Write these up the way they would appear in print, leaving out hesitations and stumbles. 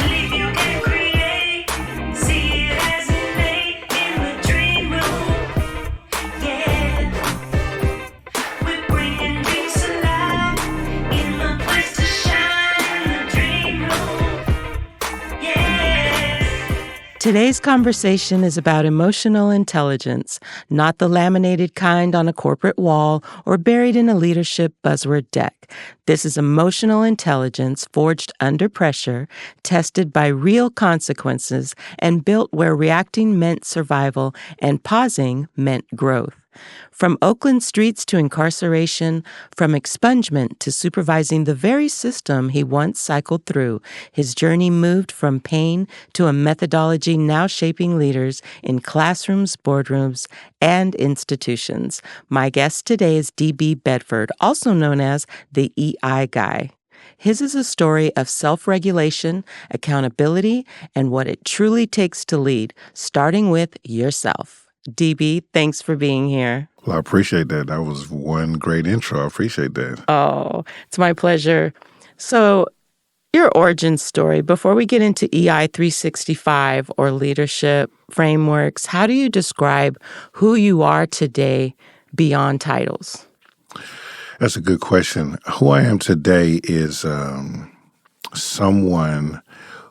Leave you and create. See it as innate in the dream room. Yeah. We're bringing dreams alive in the place to shine in the dream room. Yeah. Today's conversation is about emotional intelligence, not the laminated kind on a corporate wall or buried in a leadership buzzword deck. This is emotional intelligence forged under pressure, tested by real consequences, and built where reacting meant survival and pausing meant growth. From Oakland streets to incarceration, from expungement to supervising the very system he once cycled through, his journey moved from pain to a methodology now shaping leaders in classrooms, boardrooms, and institutions. My guest today is D.B. Bedford, also known as the EI Guy. His is a story of self-regulation, accountability, and what it truly takes to lead, starting with yourself. DB, thanks for being here. Well, I appreciate that. That was one great intro. I appreciate that. Oh, it's my pleasure. So, your origin story, before we get into EI 365 or leadership frameworks, how do you describe who you are today beyond titles? That's a good question. Who I am today is someone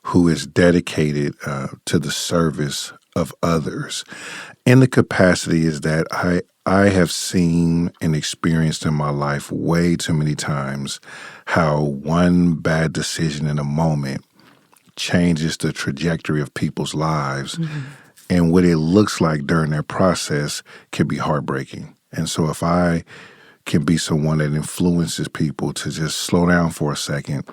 who is dedicated to the service of others. And the capacity is that I have seen and experienced in my life way too many times how one bad decision in a moment changes the trajectory of people's lives. Mm-hmm. And what it looks like during that process can be heartbreaking. And so if I can be someone that influences people to just slow down for a second,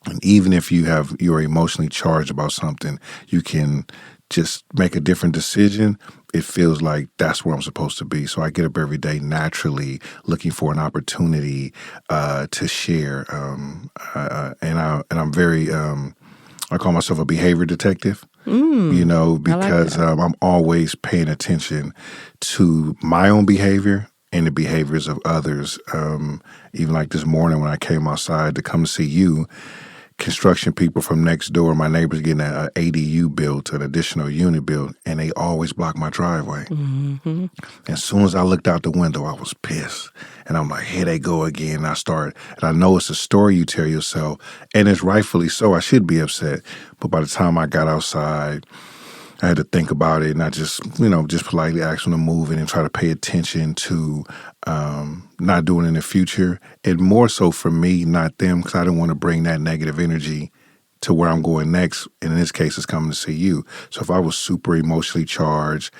and even if you're emotionally charged about something, you can just make a different decision. It feels like that's where I'm supposed to be. So I get up every day naturally looking for an opportunity to share. And I'm very, I call myself a behavior detective, because I'm always paying attention to my own behavior and the behaviors of others. Even like this morning when I came outside to come see you, construction people from next door, my neighbors getting an ADU built, an additional unit built, and they always block my driveway. Mm-hmm. As soon as I looked out the window, I was pissed. And I'm like, here they go again. And I know it's a story you tell yourself, and it's rightfully so. I should be upset. But by the time I got outside, I had to think about it, and I just politely asked them to move it and try to pay attention to not doing it in the future. And more so for me, not them, because I didn't want to bring that negative energy to where I'm going next. And in this case, it's coming to see you. So if I was super emotionally charged,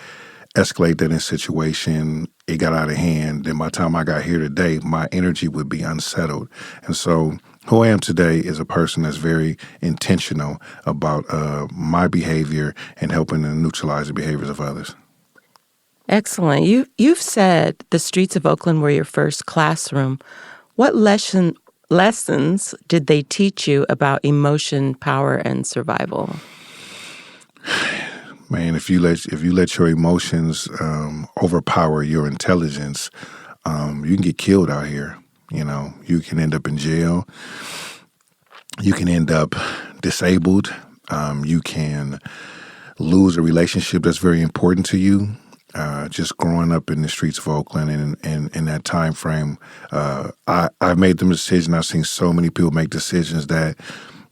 escalate that in a situation, it got out of hand, then by the time I got here today, my energy would be unsettled. And so who I am today is a person that's very intentional about my behavior and helping to neutralize the behaviors of others. Excellent. You've said the streets of Oakland were your first classroom. What lessons did they teach you about emotion, power, and survival? Man, if you let your emotions overpower your intelligence, you can get killed out here. You can end up in jail. You can end up disabled. You can lose a relationship that's very important to you. Just growing up in the streets of Oakland and in that time frame, I've made the decision. I've seen so many people make decisions that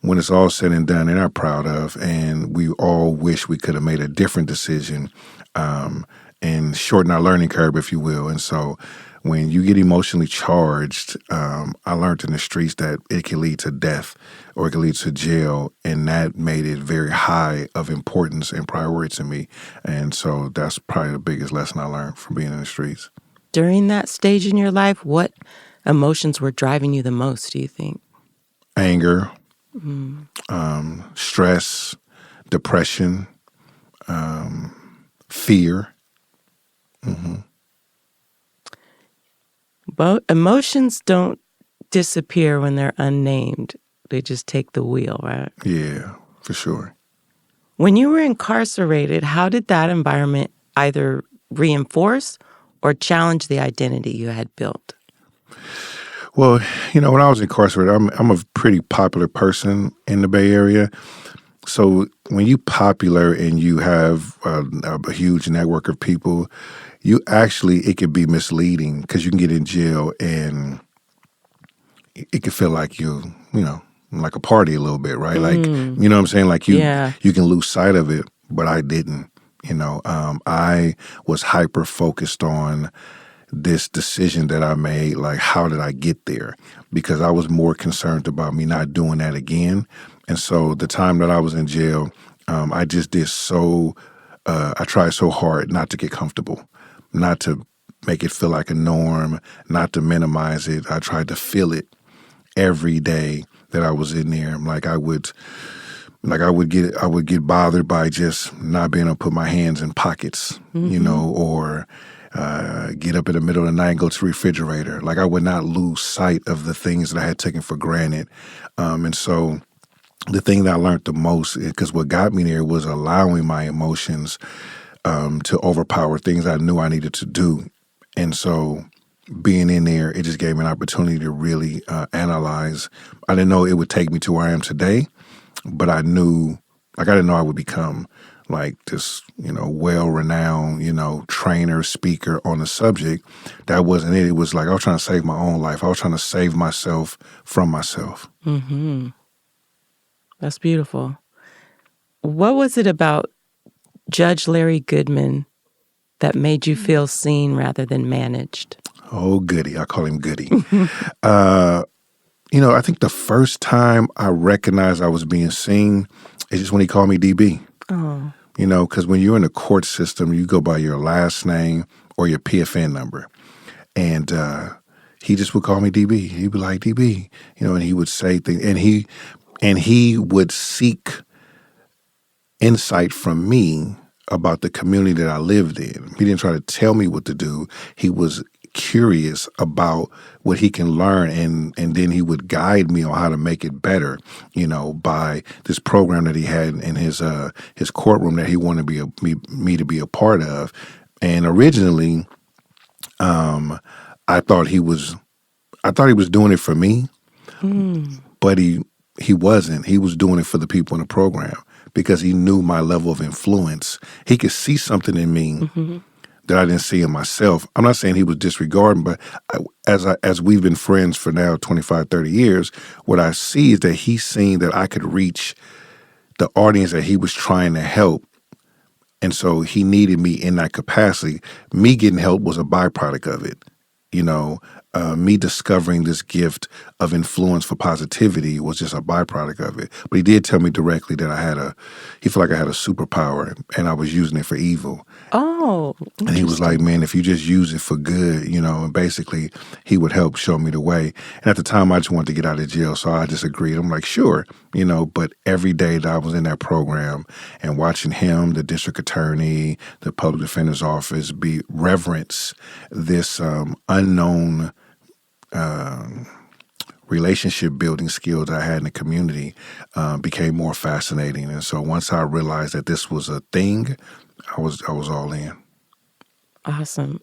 when it's all said and done, they're not proud of, and we all wish we could have made a different decision and shorten our learning curve, if you will. And so when you get emotionally charged, I learned in the streets that it can lead to death or it can lead to jail, and that made it very high of importance and priority to me. And so that's probably the biggest lesson I learned from being in the streets. During that stage in your life, what emotions were driving you the most, do you think? Anger, stress, depression, fear. Mm-hmm. But emotions don't disappear when they're unnamed. They just take the wheel, right? Yeah, for sure. When you were incarcerated, how did that environment either reinforce or challenge the identity you had built? Well, when I was incarcerated, I'm a pretty popular person in the Bay Area. So when you popular and you have a huge network of people, it can be misleading because you can get in jail and it can feel like like a party a little bit, right? Like, you know what I'm saying? Like Yeah. you can lose sight of it, but I didn't. I was hyper focused on this decision that I made, like how did I get there? Because I was more concerned about me not doing that again. And so the time that I was in jail, I just I tried so hard not to get comfortable, not to make it feel like a norm, not to minimize it. I tried to feel it every day that I was in there. I would get bothered by just not being able to put my hands in pockets, or get up in the middle of the night and go to the refrigerator. Like I would not lose sight of the things that I had taken for granted. And so the thing that I learned the most, because what got me there was allowing my emotions to overpower things I knew I needed to do. And so being in there, it just gave me an opportunity to really analyze. I didn't know it would take me to where I am today, but I didn't know I would become like this, well-renowned, trainer, speaker on the subject. That wasn't it. It was like I was trying to save my own life. I was trying to save myself from myself. Mm-hmm. That's beautiful. What was it about Judge Larry Goodman that made you feel seen rather than managed? Oh, Goody. I call him Goody. I think the first time I recognized I was being seen is just when he called me DB. Oh. Because when you're in the court system, you go by your last name or your PFN number. And he just would call me DB. He'd be like, DB, and he would say things. And he would seek insight from me about the community that I lived in. He didn't try to tell me what to do. He was curious about what he can learn, and then he would guide me on how to make it better, by this program that he had in his courtroom that he wanted me to be a part of. And originally, I thought he was doing it for me, but he wasn't. He was doing it for the people in the program because he knew my level of influence. He could see something in me that I didn't see in myself. I'm not saying he was disregarding, but as we've been friends for now 25, 30 years, what I see is that he's seen that I could reach the audience that he was trying to help. And so he needed me in that capacity. Me getting help was a byproduct of it. Me discovering this gift of influence for positivity was just a byproduct of it. But he did tell me directly that he felt like I had a superpower and I was using it for evil. Oh, and he was like, man, if you just use it for good, and basically he would help show me the way. And at the time, I just wanted to get out of jail, so I just agreed. I'm like, sure, but every day that I was in that program and watching him, the district attorney, the public defender's office, reverence this unknown relationship building skills I had in the community became more fascinating. And so once I realized that this was a thing, I was all in. Awesome.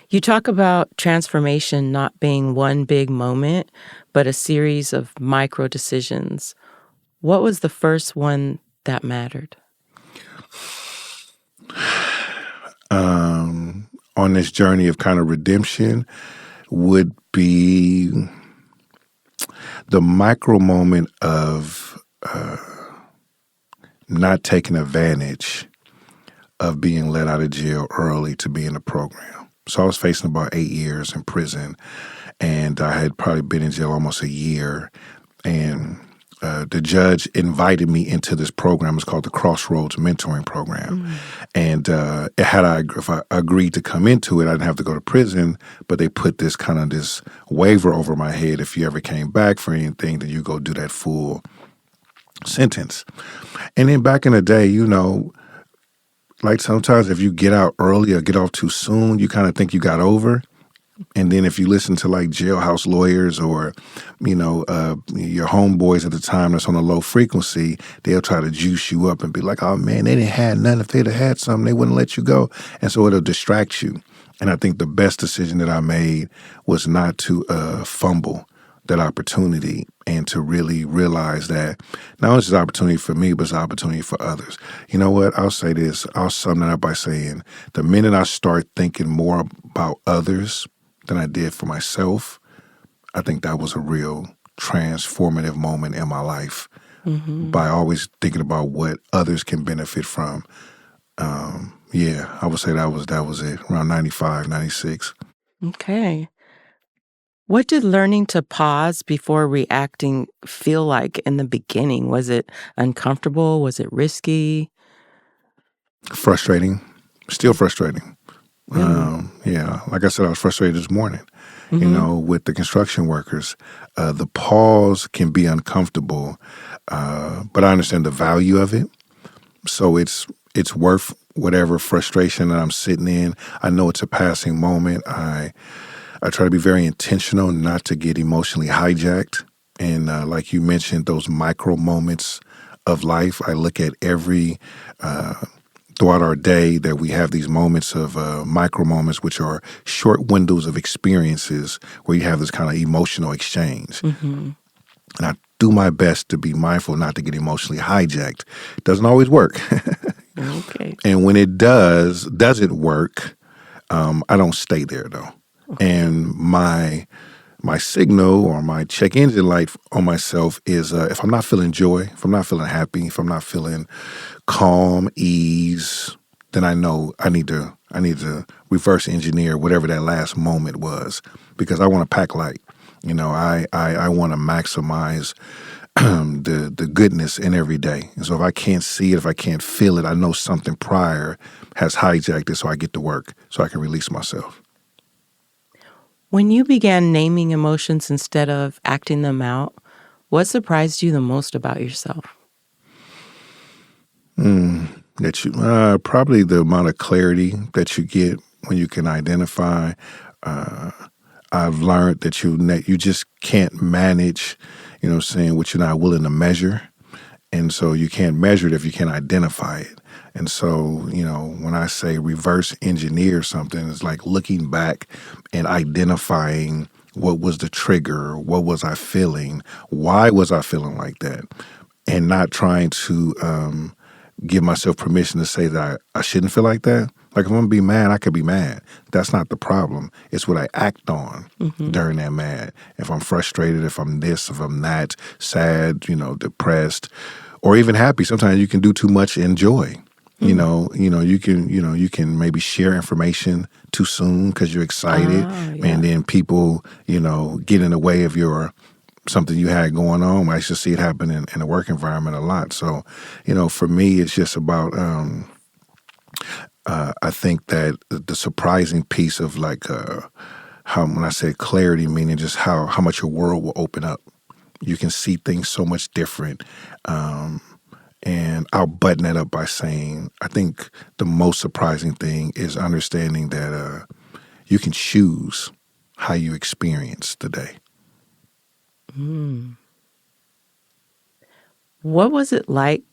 You talk about transformation not being one big moment, but a series of micro decisions. What was the first one that mattered? On this journey of kind of redemption would be the micro moment of not taking advantage of being let out of jail early to be in the program. So I was facing about 8 years in prison, and I had probably been in jail almost a year. And the judge invited me into this program. It's called the Crossroads Mentoring Program. And if I agreed to come into it, I didn't have to go to prison, but they put this waiver over my head. If you ever came back for anything, then you go do that full sentence. And then back in the day, like sometimes if you get out early or get off too soon, you kind of think you got over. And then if you listen to like jailhouse lawyers or, your homeboys at the time that's on a low frequency, they'll try to juice you up and be like, oh man, they didn't have nothing. If they'd have had something, they wouldn't let you go. And so it'll distract you. And I think the best decision that I made was not to fumble that opportunity and to really realize that not only is it an opportunity for me, but it's an opportunity for others. You know what? I'll say this. I'll sum that up by saying the minute I start thinking more about others than I did for myself, I think that was a real transformative moment in my life by always thinking about what others can benefit from. Yeah, I would say that was it, around 95, 96. Okay. What did learning to pause before reacting feel like in the beginning? Was it uncomfortable? Was it risky? Frustrating, still frustrating. Really? Yeah, like I said, I was frustrated this morning, Hmm. with the construction workers. The pause can be uncomfortable, but I understand the value of it. So it's worth whatever frustration that I'm sitting in. I know it's a passing moment. I try to be very intentional not to get emotionally hijacked. And like you mentioned, those micro moments of life, I look at every throughout our day that we have these moments of micro moments, which are short windows of experiences where you have this kind of emotional exchange. Hmm. And I do my best to be mindful not to get emotionally hijacked. It doesn't always work. Okay. And when it doesn't work, I don't stay there though. And my signal or my check engine light on myself is if I'm not feeling joy, if I'm not feeling happy, if I'm not feeling calm, ease, then I know I need to reverse engineer whatever that last moment was because I want to pack light. I want to maximize the goodness in every day. And so if I can't see it, if I can't feel it, I know something prior has hijacked it, so I get to work, so I can release myself. When you began naming emotions instead of acting them out, what surprised you the most about yourself? That you probably the amount of clarity that you get when you can identify. Uh, I've learned that you just can't manage, saying what you're not willing to measure. And so you can't measure it if you can't identify it. And so, when I say reverse engineer something, it's like looking back and identifying what was the trigger, what was I feeling, why was I feeling like that, and not trying to give myself permission to say that I shouldn't feel like that. Like if I'm gonna be mad, I could be mad. That's not the problem. It's what I act on Hmm. during that mad. If I'm frustrated, if I'm this, if I'm that, sad, depressed, or even happy. Sometimes you can do too much in joy. You can maybe share information too soon because you're excited, Oh, yeah. and then people, get in the way of your something you had going on. I used to see it happen in the work environment a lot. So, for me, it's just about. I think that the surprising piece of like how when I say clarity, meaning just how much your world will open up. You can see things so much different. And I'll button that up by saying I think the most surprising thing is understanding that you can choose how you experience the day. Mm. What was it like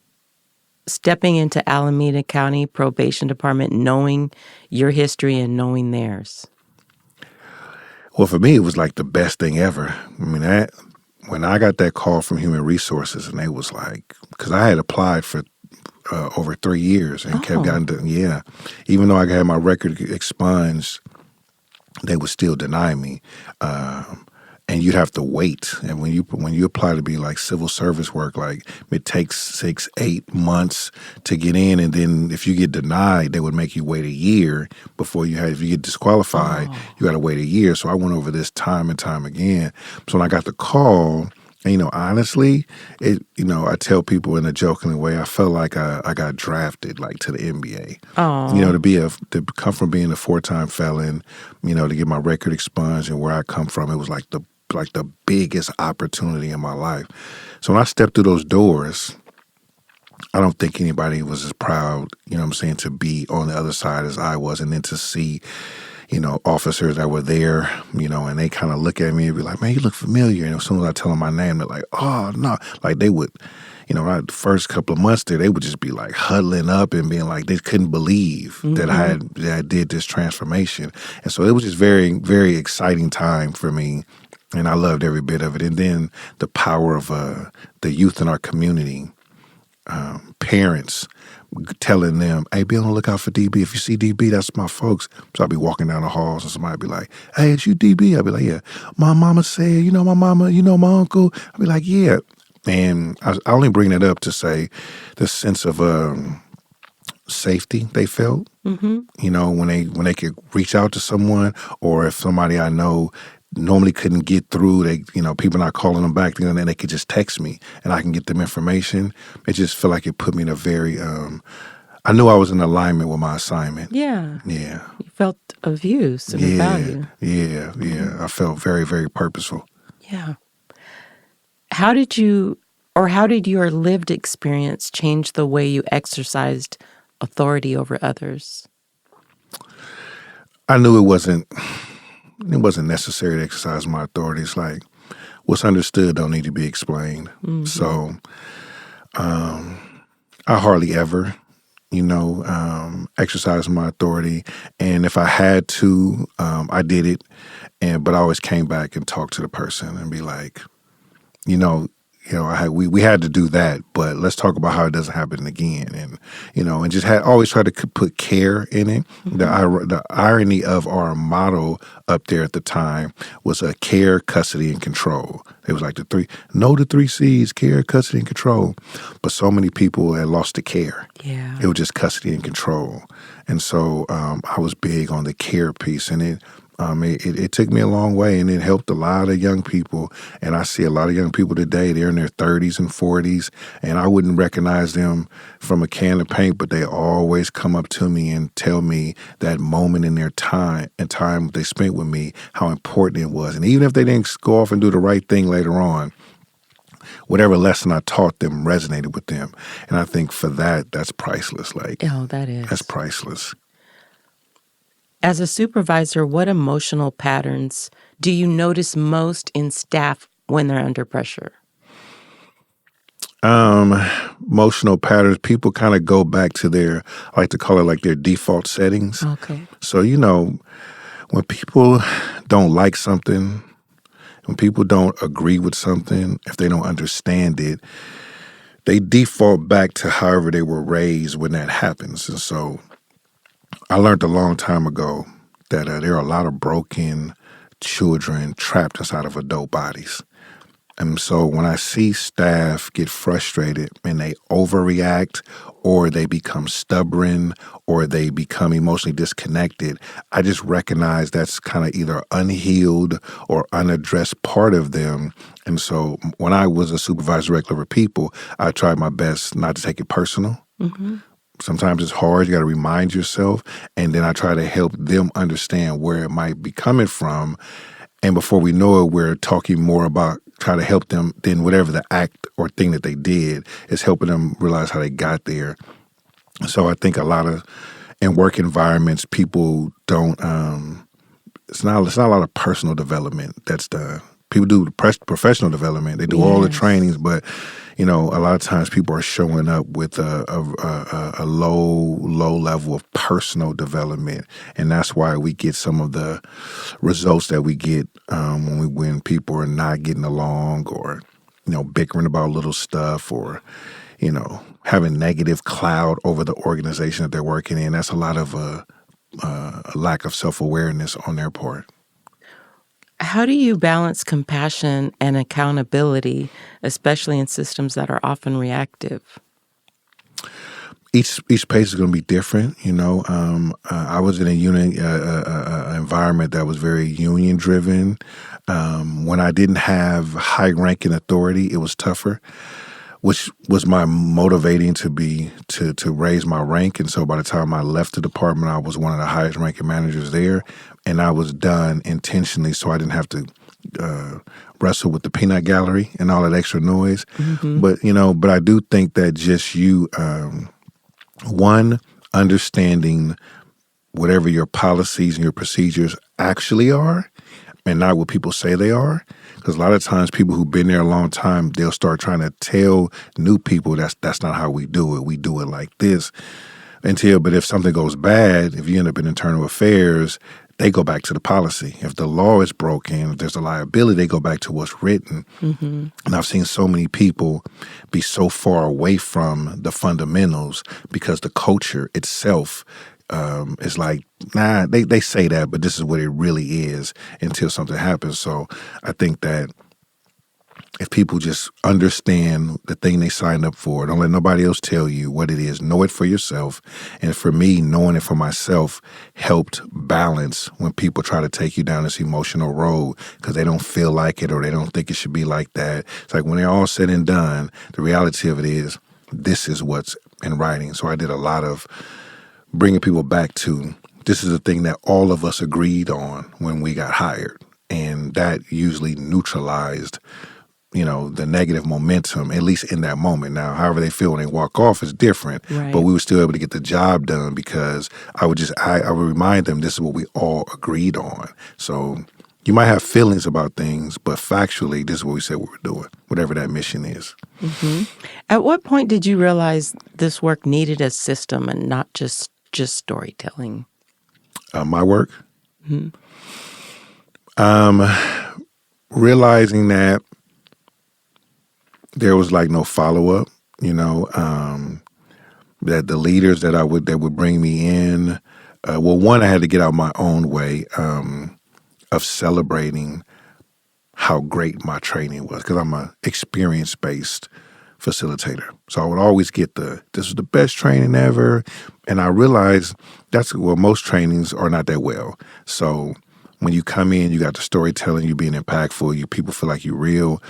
stepping into Alameda County Probation Department, knowing your history and knowing theirs? Well, for me, it was like the best thing ever. I mean, when I got that call from Human Resources, and they was like, because I had applied for over 3 years and kept Oh, getting to, yeah, even though I had my record expunged, they would still deny me. And you'd have to wait. And when you apply to be like civil service work, like it takes 6, 8 months to get in, and then if you get denied, they would make you wait a year before you had. If you get disqualified, oh. you got to wait a year. So I went over this time and time again. So when I got the call. And, honestly, I tell people in a joking way, I felt like I got drafted like to the NBA. Oh. To come from being a 4-time felon, to get my record expunged and where I come from, it was like the biggest opportunity in my life. So when I stepped through those doors, I don't think anybody was as proud, to be on the other side as I was, and then to see officers that were there, and they kind of look at me and be like, man, you look familiar. And as soon as I tell them my name, they're like, oh, no. Like they would, The first couple of months there, they would just be like huddling up and being like, they couldn't believe that I did this transformation. And so it was just very, very exciting time for me. And I loved every bit of it. And then the power of the youth in our community, parents telling them, hey, be on the lookout for DB. If you see DB, that's my folks. So I'd be walking down the halls and somebody be like, hey, it's you, DB? I'd be like, yeah. My mama said, my mama, my uncle. I'd be like, yeah. And I only bring that up to say the sense of safety they felt, when they could reach out to someone, or if somebody I know normally couldn't get through, they, people not calling them back, and then they could just text me and I can get them information. It just felt like it put me in a very, I knew I was in alignment with my assignment. Yeah. Yeah. You felt of use and value. Yeah. I felt very, very purposeful. Yeah. How did your lived experience change the way you exercised authority over others? I knew it wasn't necessary to exercise my authority. It's like what's understood don't need to be explained. So I hardly ever, exercise my authority. And if I had to, I did it. But I always came back and talked to the person and be like, we had to do that, but let's talk about how it doesn't happen again, and just always try to put care in it. The irony of our motto up there at the time was care, custody, and control. It was like the three C's: care, custody, and control. But so many people had lost the care. Yeah, it was just custody and control, and so I was big on the care piece, and it took me a long way, and it helped a lot of young people. And I see a lot of young people today, they're in their 30s and 40s, and I wouldn't recognize them from a can of paint, but they always come up to me and tell me that moment in their time they spent with me, how important it was. And even if they didn't go off and do the right thing later on, whatever lesson I taught them resonated with them. And I think for that's priceless. That is. That's priceless. As a supervisor, what emotional patterns do you notice most in staff when they're under pressure? Emotional patterns, people kind of go back to I like to call it like their default settings. Okay. So, when people don't like something, when people don't agree with something, if they don't understand it, they default back to however they were raised when that happens. And so I learned a long time ago that there are a lot of broken children trapped inside of adult bodies. And so when I see staff get frustrated and they overreact, or they become stubborn, or they become emotionally disconnected, I just recognize that's kind of either unhealed or unaddressed part of them. And so when I was a supervisor directly over people, I tried my best not to take it personal. Sometimes it's hard. You got to remind yourself. And then I try to help them understand where it might be coming from. And before we know it, we're talking more about trying to help them than whatever the act or thing that they did is helping them realize how they got there. So I think a lot of, in work environments, people don't, it's not a lot of personal development that's done. People do professional development. They do all the trainings, but a lot of times people are showing up with a low level of personal development, and that's why we get some of the results that we get when people are not getting along, or bickering about little stuff, or having negative cloud over the organization that they're working in. That's a lot of a lack of self-awareness on their part. How do you balance compassion and accountability, especially in systems that are often reactive? Each pace is going to be different. I was in a union environment that was very union driven. When I didn't have high ranking authority, it was tougher, which was my motivating to raise my rank. And so by the time I left the department, I was one of the highest ranking managers there, and I was done intentionally so I didn't have to wrestle with the peanut gallery and all that extra noise. But I do think that just one, understanding whatever your policies and your procedures actually are, and not what people say they are. Because a lot of times people who've been there a long time, they'll start trying to tell new people that's not how we do it. We do it like this. But if something goes bad, if you end up in internal affairs, they go back to the policy. If the law is broken, if there's a liability, they go back to what's written. And I've seen so many people be so far away from the fundamentals because the culture itself is like, nah, they say that, but this is what it really is until something happens. So I think that if people just understand the thing they signed up for, don't let nobody else tell you what it is. Know it for yourself. And for me, knowing it for myself helped balance when people try to take you down this emotional road because they don't feel like it or they don't think it should be like that. It's like when they're all said and done, the reality of it is this is what's in writing. So I did a lot of bringing people back to this is the thing that all of us agreed on when we got hired. And that usually neutralized the negative momentum, at least in that moment. Now, however they feel when they walk off is different, Right. but we were still able to get the job done because I would remind them this is what we all agreed on. So you might have feelings about things, but factually, this is what we said we were doing, whatever that mission is. At what point did you realize this work needed a system and not just storytelling? My work? Realizing that there was like no follow-up, that the leaders that would bring me in, one, I had to get out my own way of celebrating how great my training was because I'm an experience-based facilitator. So I would always get this was the best training ever. And I realized most trainings are not that well. So when you come in, you got the storytelling, you being impactful, people feel like you're real.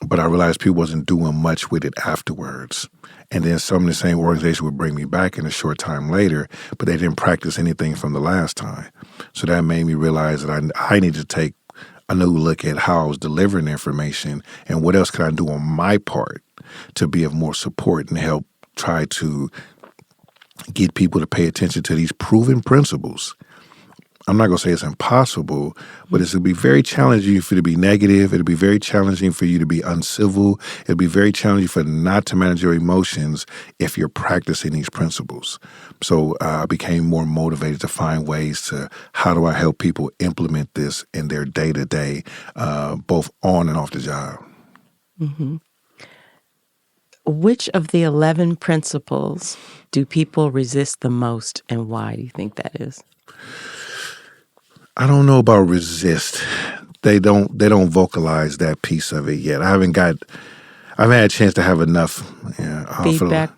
But I realized people wasn't doing much with it afterwards. And then some of the same organization would bring me back in a short time later, but they didn't practice anything from the last time. So that made me realize that I need to take a new look at how I was delivering information and what else could I do on my part to be of more support and help try to get people to pay attention to these proven principles. I'm not going to say it's impossible, but it's going to be very challenging for you to be negative. It'll be very challenging for you to be uncivil. It'll be very challenging for not to manage your emotions if you're practicing these principles. So I became more motivated to find ways to how do I help people implement this in their day-to-day, both on and off the job. Which of the 11 principles do people resist the most, and why do you think that is? I don't know about resist. They don't vocalize that piece of it yet. I haven't had a chance to have enough Feedback?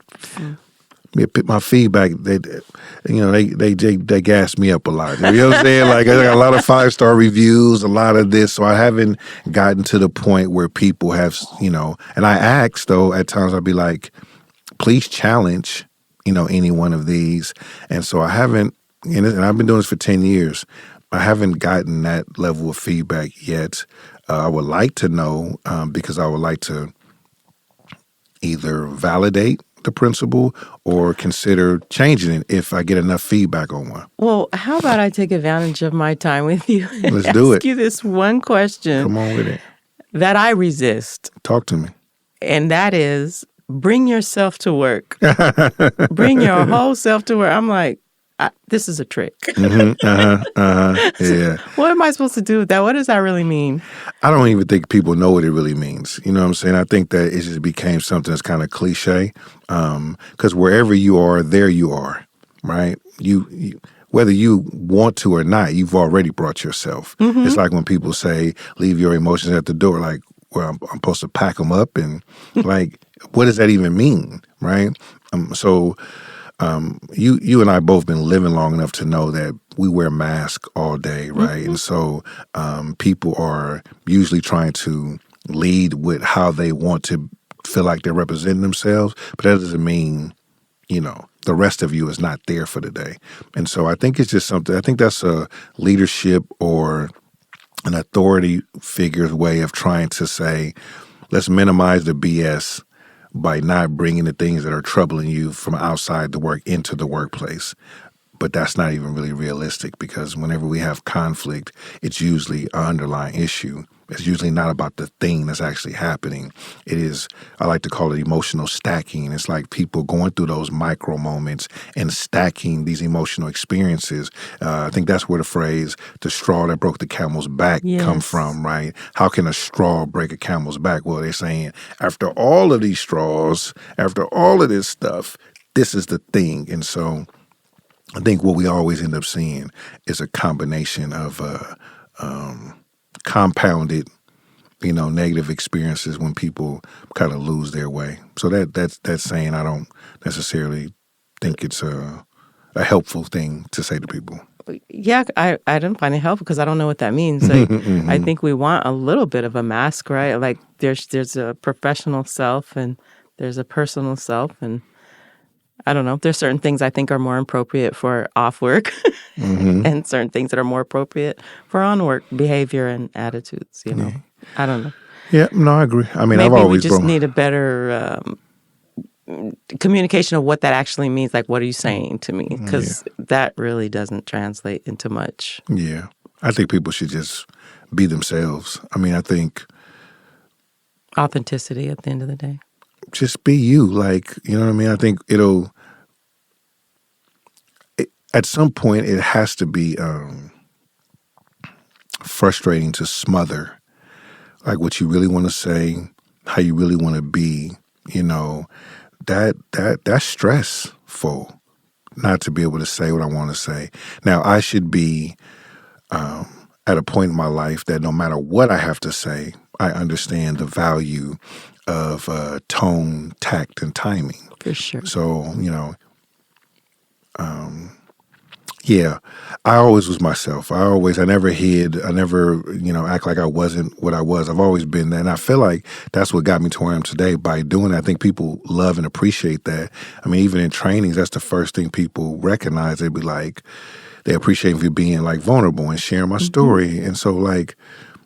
My feedback, they gas me up a lot. You know what I'm saying? Like I got a lot of 5-star reviews, a lot of this. So I haven't gotten to the point where people have, and I ask though, at times I'll be like, please challenge, any one of these. And so I haven't, and I've been doing this for 10 years. I haven't gotten that level of feedback yet. I would like to know because I would like to either validate the principle or consider changing it if I get enough feedback on one. Well, how about I take advantage of my time with you and Let's do it. ask you this one question Come on with it. that I resist, Talk to me. and that is bring yourself to work. Bring your whole self to work. I'm like, this is a trick. Yeah. What am I supposed to do with that? What does that really mean? I don't even think people know what it really means. You know what I'm saying? I think that it just became something that's kind of cliche. Because wherever you are, there you are, right? You whether you want to or not, you've already brought yourself. It's like when people say, leave your emotions at the door, like, well, I'm supposed to pack them up. And like, what does that even mean, right? You and I both been living long enough to know that we wear masks all day, right? And so people are usually trying to lead with how they want to feel like they're representing themselves, but that doesn't mean, the rest of you is not there for the day. And so I think it's just something, I think that's a leadership or an authority figure's way of trying to say, let's minimize the BS by not bringing the things that are troubling you from outside the work into the workplace. But that's not even really realistic, because whenever we have conflict, it's usually an underlying issue. It's usually not about the thing that's actually happening. It is, I like to call it emotional stacking. It's like people going through those micro moments and stacking these emotional experiences. I think that's where the phrase, the straw that broke the camel's back, come Yes. from, right? How can a straw break a camel's back? Well, they're saying after all of these straws, after all of this stuff, this is the thing. And so I think what we always end up seeing is a combination of compounded, negative experiences when people kind of lose their way. So that's saying I don't necessarily think it's a helpful thing to say to people. Yeah, I didn't find it helpful because I don't know what that means. Like, I think we want a little bit of a mask, right? Like there's a professional self and there's a personal self, and I don't know. There's certain things I think are more appropriate for off work and certain things that are more appropriate for on work behavior and attitudes, I don't know. Yeah, no, I agree. I mean, Maybe I've we always just need a better communication of what that actually means. Like, what are you saying to me? Because that really doesn't translate into much. Yeah. I think people should just be themselves. I mean, I think Authenticity at the end of the day. just be you. Like, you know what I mean? I think at some point, it has to be frustrating to smother, like what you really want to say, how you really want to be. That's stressful, not to be able to say what I want to say. Now, I should be at a point in my life that no matter what I have to say, I understand the value of tone, tact, and timing. For sure. So, yeah, I always was myself. I never hid. I never, act like I wasn't what I was. I've always been that. And I feel like that's what got me to where I am today. By doing that, I think people love and appreciate that. I mean, even in trainings, that's the first thing people recognize. They'd be like, they appreciate me being like vulnerable and sharing my story. And so, like,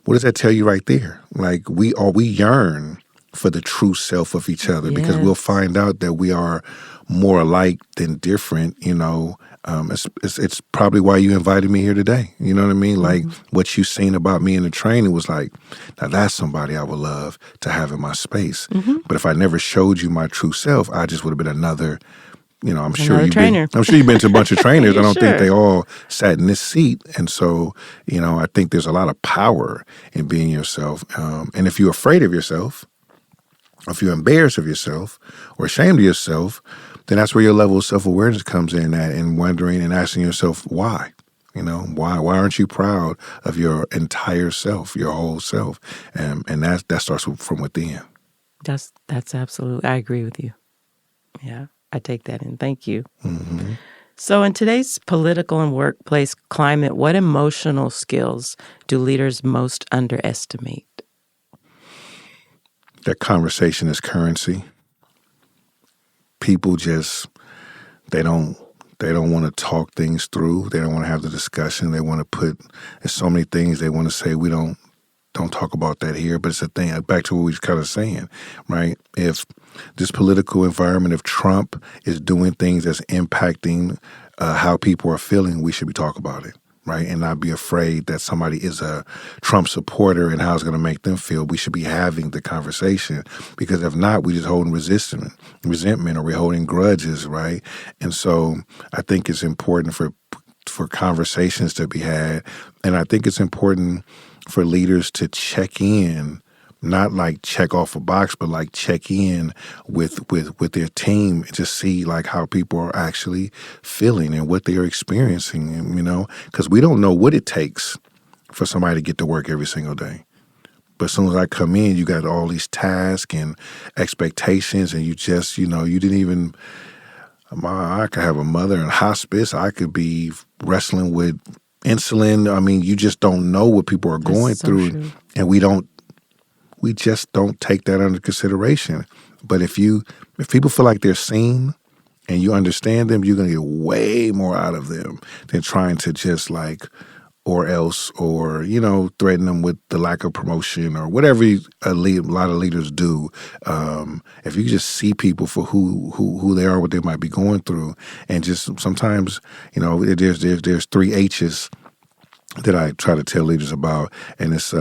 what does that tell you right there? Like, we yearn for the true self of each other, because we'll find out that we are more alike than different. It's probably why you invited me here today. You know what I mean? Like, what you seen about me in the training was like, now that's somebody I would love to have in my space. But if I never showed you my true self, I just would have been another. I'm sure you've been to a bunch of trainers. I don't think they all sat in this seat. And so, I think there's a lot of power in being yourself. And if you're afraid of yourself, or if you're embarrassed of yourself or ashamed of yourself, then that's where your level of self-awareness comes in at, and wondering and asking yourself why. Why aren't you proud of your entire self, your whole self? And that starts from within. That's absolutely, I agree with you. Yeah, I take that in. Thank you. So in today's political and workplace climate, what emotional skills do leaders most underestimate? That conversation is currency. People just, they don't want to talk things through. They don't want to have the discussion. They want to there's so many things they want to say. We don't talk about that here, but it's a thing. Back to what we were kind of saying, right? If this political environment, if Trump is doing things that's impacting how people are feeling, we should be talking about it, right? And not be afraid that somebody is a Trump supporter and how it's going to make them feel. We should be having the conversation, because if not, we just holding resentment, or we're holding grudges, right? And so I think it's important for conversations to be had, and I think it's important for leaders to check in, not like check off a box, but like check in with their team to see like how people are actually feeling and what they are experiencing, because we don't know what it takes for somebody to get to work every single day. But as soon as I come in, you got all these tasks and expectations, and you just, you didn't even, I could have a mother in hospice. I could be wrestling with insulin. I mean, you just don't know what people are going through. True. And we just don't take that under consideration. But if people feel like they're seen and you understand them, you're going to get way more out of them than trying to just like or else, or threaten them with the lack of promotion or whatever a lot of leaders do. If you just see people for who they are, what they might be going through, and just sometimes there's three H's that I try to tell leaders about, and it's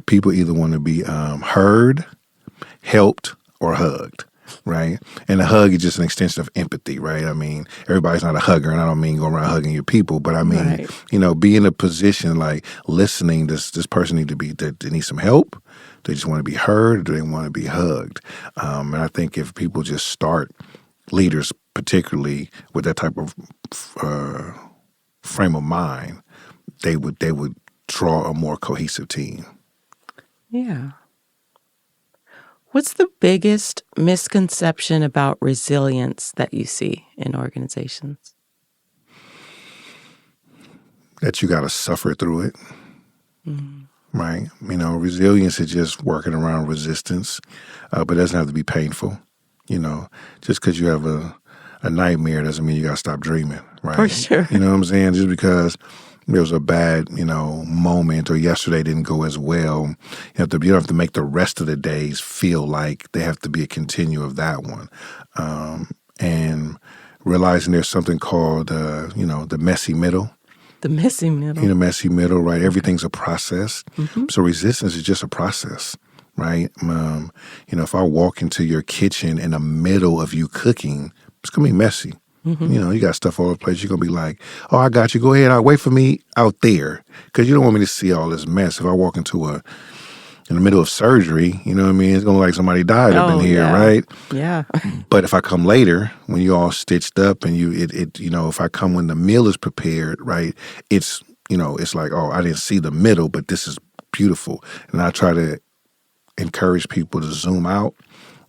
people either want to be heard, helped, or hugged. Right. And a hug is just an extension of empathy. Right. I mean, everybody's not a hugger, and I don't mean going around hugging your people, but I mean, Right. be in a position like listening. This person need to be, they need some help. They just want to be heard, or do they want to be hugged? And I think if people just start, leaders particularly, with that type of frame of mind, they would draw a more cohesive team. Yeah. What's the biggest misconception about resilience that you see in organizations? That you got to suffer through it, right? Resilience is just working around resistance, but it doesn't have to be painful. Just because you have a nightmare doesn't mean you got to stop dreaming, right? For sure. You know what I'm saying? Just because there was a bad, moment, or yesterday didn't go as well, you don't have to make the rest of the days feel like they have to be a continue of that one. And realizing there's something called, the messy middle. The messy middle. Messy middle, right? Everything's a process. So resistance is just a process, right? If I walk into your kitchen in the middle of you cooking, it's going to be messy. You got stuff all over the place. You're going to be like, oh, I got you. Go ahead. Wait for me out there, because you don't want me to see all this mess. If I walk in the middle of surgery, you know what I mean? It's going to look like somebody died up in here, yeah. right? Yeah. But if I come later, when you all stitched up, and if I come when the meal is prepared, right, it's like, oh, I didn't see the middle, but this is beautiful. And I try to encourage people to zoom out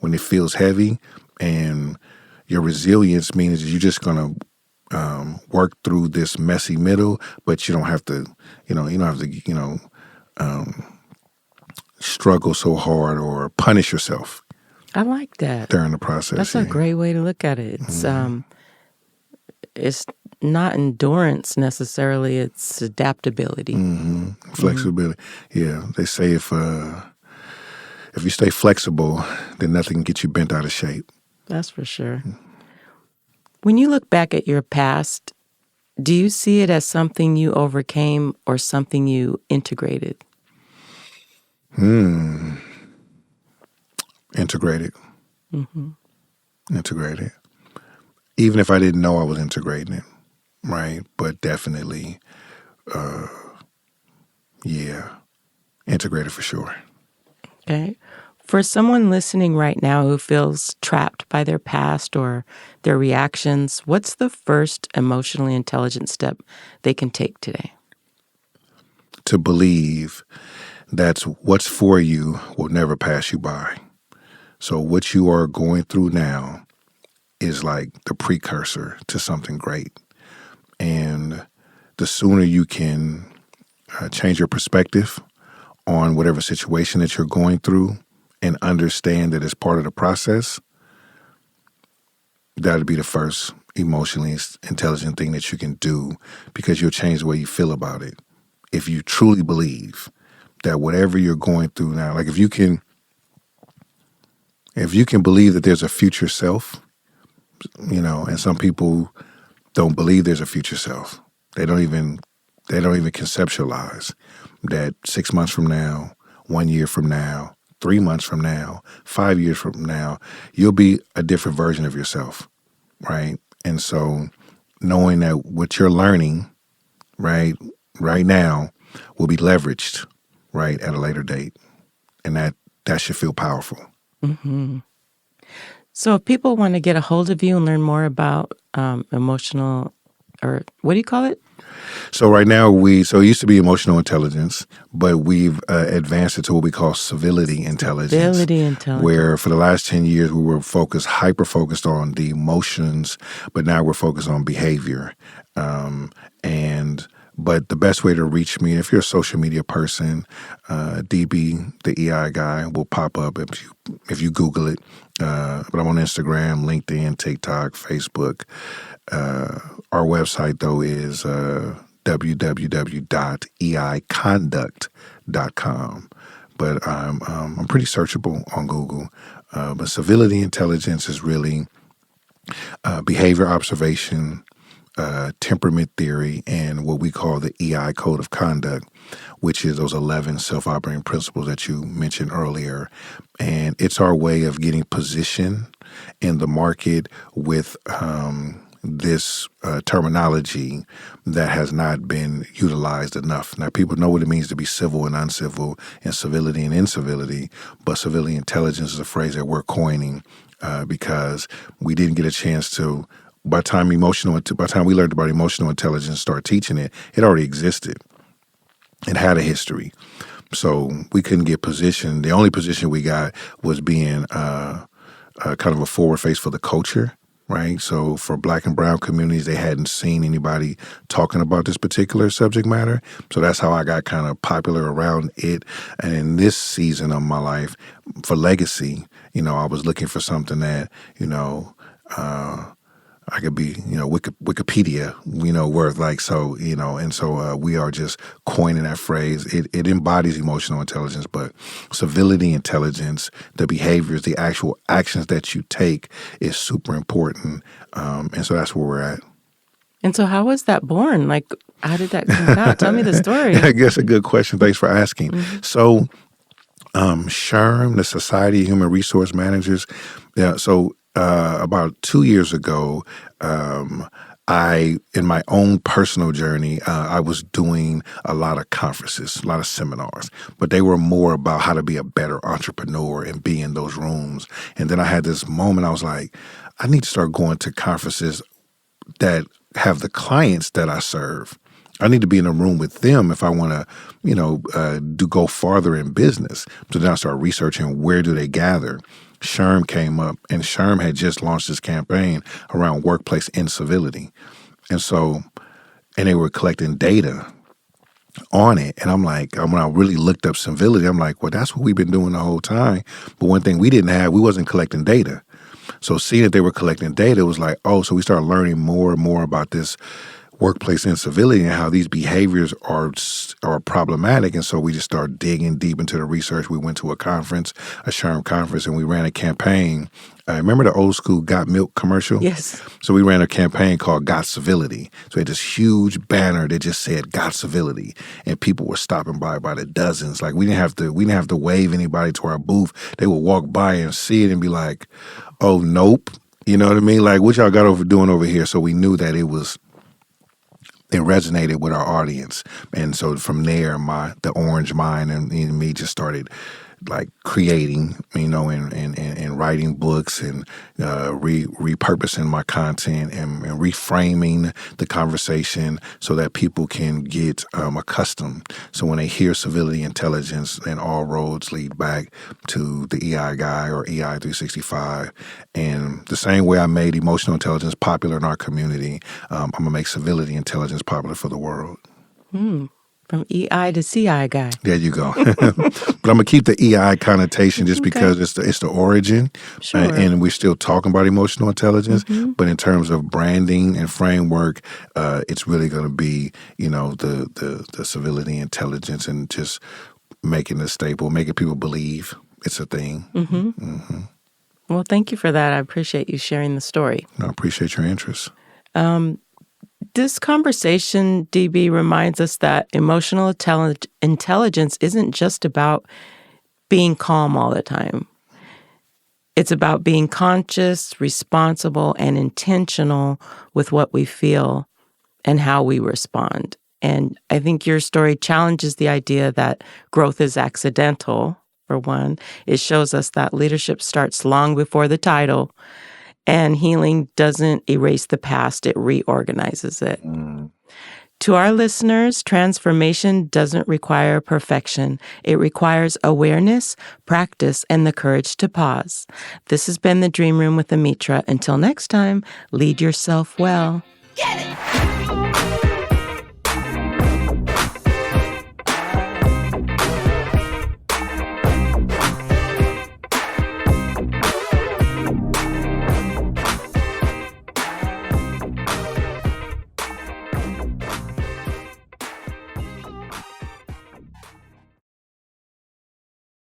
when it feels heavy, and your resilience means you're just going to work through this messy middle, but you don't have to, struggle so hard or punish yourself I like that. during the process. That's a great way to look at it. It's not endurance necessarily, it's adaptability. Flexibility. Yeah, they say if you stay flexible, then nothing can get you bent out of shape. That's for sure. When you look back at your past, do you see it as something you overcame or something you integrated? Integrated. Integrated. Even if I didn't know I was integrating it, right? But definitely, integrated for sure. Okay. For someone listening right now who feels trapped by their past or their reactions, what's the first emotionally intelligent step they can take today? To believe that what's for you will never pass you by. So what you are going through now is like the precursor to something great. And the sooner you can change your perspective on whatever situation that you're going through and understand that it's part of the process, that'll be the first emotionally intelligent thing that you can do, because you'll change the way you feel about it. If you truly believe that whatever you're going through now, like if you can believe that there's a future self, and some people don't believe there's a future self. They don't even conceptualize that 6 months from now, 1 year from now, 3 months from now, 5 years from now, you'll be a different version of yourself, right? And so knowing that what you're learning, right now will be leveraged, right, at a later date. And that should feel powerful. So if people want to get a hold of you and learn more about emotional, or what do you call it? So right now it used to be emotional intelligence, but we've advanced it to what we call civility intelligence. Civility intelligence. Where for the last 10 years we were hyper-focused on the emotions, but now we're focused on behavior. But the best way to reach me, if you're a social media person, DB, the EI guy, will pop up if you Google it. But I'm on Instagram, LinkedIn, TikTok, Facebook. Our website, though, is www.eiconduct.com. But I'm pretty searchable on Google. But civility intelligence is really behavior observation, temperament theory, and what we call the EI code of conduct, which is those 11 self-operating principles that you mentioned earlier. And it's our way of getting position in the market with this terminology that has not been utilized enough. Now, people know what it means to be civil and uncivil, and civility and incivility, but civility intelligence is a phrase that we're coining because we didn't get a chance to. By the time we learned about emotional intelligence and started teaching it, it already existed. It had a history. So we couldn't get positioned. The only position we got was being kind of a forward face for the culture, right? So for Black and brown communities, they hadn't seen anybody talking about this particular subject matter. So that's how I got kind of popular around it. And in this season of my life, for legacy, I was looking for something that, I could be, Wikipedia, worth like, so, and so we are just coining that phrase. It embodies emotional intelligence, but civility intelligence, the behaviors, the actual actions that you take is super important. And so that's where we're at. And so how was that born? Like, how did that come about? Tell me the story. I guess a good question. Thanks for asking. Mm-hmm. So SHRM, the Society of Human Resource Managers, about 2 years ago, in my own personal journey, I was doing a lot of conferences, a lot of seminars, but they were more about how to be a better entrepreneur and be in those rooms. And then I had this moment, I was like, I need to start going to conferences that have the clients that I serve. I need to be in a room with them if I want to, go farther in business. So then I started researching where do they gather. SHRM came up, and SHRM had just launched this campaign around workplace incivility. And they were collecting data on it. And I'm like, when I really looked up civility, I'm like, well, that's what we've been doing the whole time. But one thing we wasn't collecting data. So seeing that they were collecting data, it was like, oh, so we started learning more and more about this workplace incivility and how these behaviors are problematic. And so we just started digging deep into the research. We went to a conference, a SHRM conference, and we ran a campaign. Remember the old school Got Milk commercial? Yes. So we ran a campaign called Got Civility. So we had this huge banner that just said Got Civility, and people were stopping by the dozens. Like we didn't have to wave anybody to our booth. They would walk by and see it and be like, "Oh, nope." You know what I mean? Like, what y'all got doing over here? So we knew that it resonated with our audience. And so from there, the orange mind and me just started like creating, and writing books and repurposing my content and reframing the conversation so that people can get accustomed. So when they hear civility intelligence, and all roads lead back to the EI guy or EI 365. And the same way I made emotional intelligence popular in our community, I'm going to make civility intelligence popular for the world. From EI to CI guy. There you go. But I'm going to keep the EI connotation just because it's the origin. Sure. And we're still talking about emotional intelligence. Mm-hmm. But in terms of branding and framework, it's really going to be, the civility intelligence and just making it a staple, making people believe it's a thing. Mm-hmm. Mm-hmm. Well, thank you for that. I appreciate you sharing the story. I appreciate your interest. This conversation, DB, reminds us that emotional intelligence isn't just about being calm all the time. It's about being conscious, responsible, and intentional with what we feel and how we respond. And I think your story challenges the idea that growth is accidental, for one. It shows us that leadership starts long before the title. And healing doesn't erase the past, it reorganizes it. To our listeners, transformation doesn't require perfection. It requires awareness, practice, and the courage to pause. This has been The Dream Room with Amytra. Until next time, lead yourself well. Get it!